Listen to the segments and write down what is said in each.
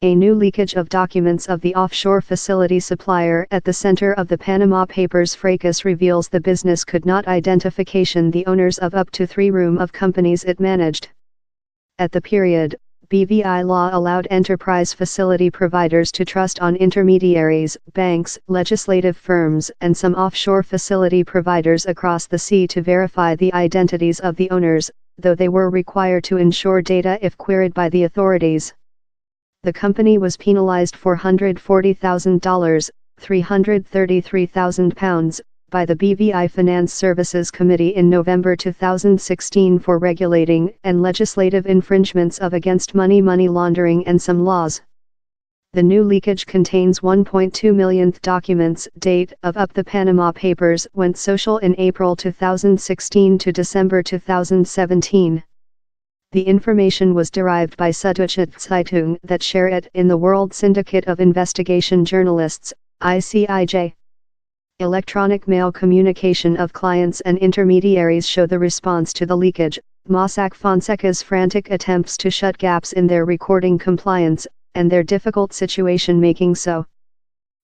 A new leakage of documents of the offshore facility supplier at the center of the Panama Papers fracas reveals the business could not identification the owners of up to 3 of companies it managed. At the period, BVI law allowed enterprise facility providers to trust on intermediaries, banks, legislative firms, and some offshore facility providers across the sea to verify the identities of the owners, though they were required to ensure data if queried by the authorities. The company was penalized $440,000, £333,000, by the BVI Finance Services Committee in November 2016 for regulating and legislative infringements of against money laundering and some laws. The new leakage contains 1.2 millionth documents. Date of up the Panama Papers went social in April 2016 to December 2017. The information was derived by Süddeutsche Zeitung that share it in the World Syndicate of Investigation Journalists, ICIJ. Electronic mail communication of clients and intermediaries show the response to the leakage, Mossack Fonseca's frantic attempts to shut gaps in their recording compliance, and their difficult situation making so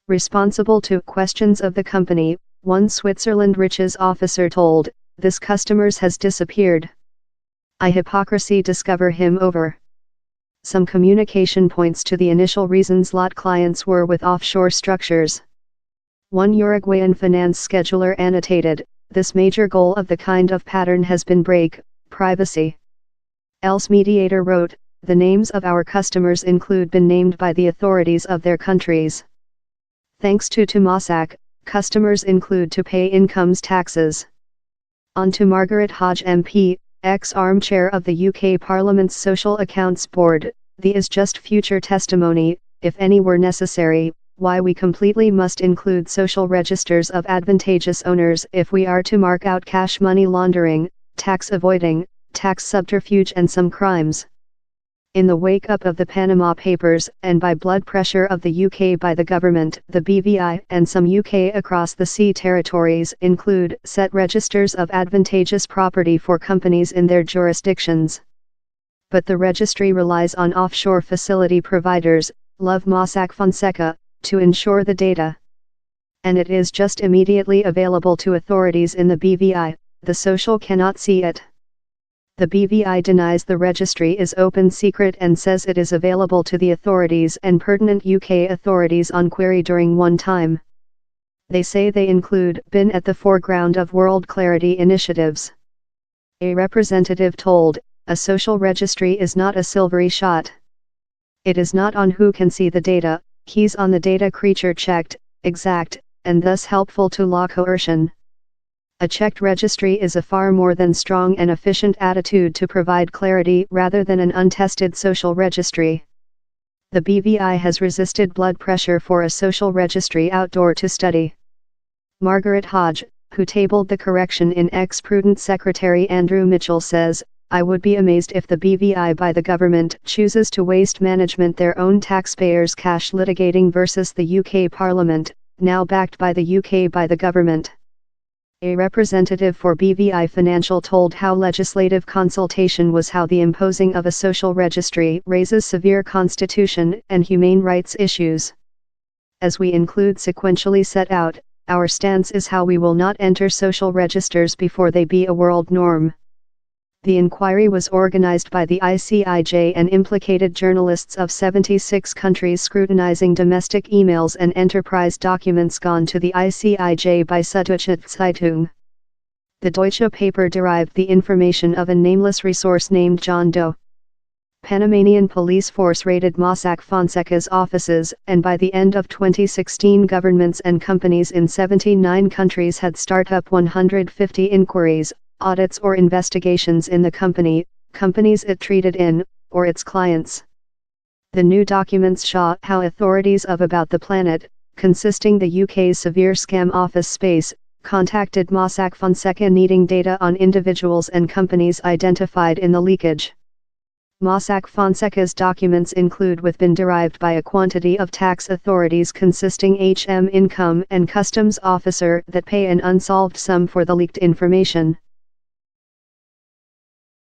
responsible to questions of the company. One Switzerland riches officer told, "This customers has disappeared. I hypocrisy discover him over." Some communication points to the initial reasons lot clients were with offshore structures. One Uruguayan finance scheduler annotated, "This major goal of the kind of pattern has been break, privacy." Else Mediator wrote, "The names of our customers include been named by the authorities of their countries. Thanks to Mossack, customers include to pay incomes taxes." On to Margaret Hodge MP, ex-armchair of the UK Parliament's Social Accounts Board, "The is just future testimony, if any were necessary, why we completely must include social registers of advantageous owners if we are to mark out cash money laundering, tax avoiding, tax subterfuge and some crimes." In the wake-up of the Panama Papers, and by blood pressure of the UK by the government, the BVI and some UK across the sea territories include set registers of advantageous property for companies in their jurisdictions. But the registry relies on offshore facility providers, love Mossack Fonseca, to ensure the data. And it is just immediately available to authorities in the BVI, the social cannot see it. The BVI denies the registry is open secret and says it is available to the authorities and pertinent UK authorities on query during one time. They say they include been at the foreground of world clarity initiatives. A representative told, "A social registry is not a silvery shot. It is not on who can see the data, he's on the data creature checked, exact, and thus helpful to law coercion. A checked registry is a far more than strong and efficient attitude to provide clarity rather than an untested social registry." The BVI has resisted blood pressure for a social registry outdoor to study. Margaret Hodge, who tabled the correction in ex-Prudent Secretary Andrew Mitchell says, "I would be amazed if the BVI by the government chooses to waste management their own taxpayers' cash litigating versus the UK Parliament, now backed by the UK by the government." A representative for BVI Financial told how legislative consultation was how the imposing of a social registry raises severe constitution and humane rights issues. As we include sequentially set out, our stance is how we will not enter social registers before they be a world norm. The inquiry was organized by the ICIJ and implicated journalists of 76 countries scrutinizing domestic emails and enterprise documents gone to the ICIJ by Süddeutsche Zeitung. The Deutsche paper derived the information of a nameless resource named John Doe. Panamanian police force raided Mossack Fonseca's offices, and by the end of 2016 governments and companies in 79 countries had started up 150 inquiries, audits or investigations in the companies it treated in, or its clients. The new documents show how authorities of about the planet, consisting the UK's severe scam office space, contacted Mossack Fonseca needing data on individuals and companies identified in the leakage. Mossack Fonseca's documents include with been derived by a quantity of tax authorities consisting HM income and customs officer that pay an unsolved sum for the leaked information.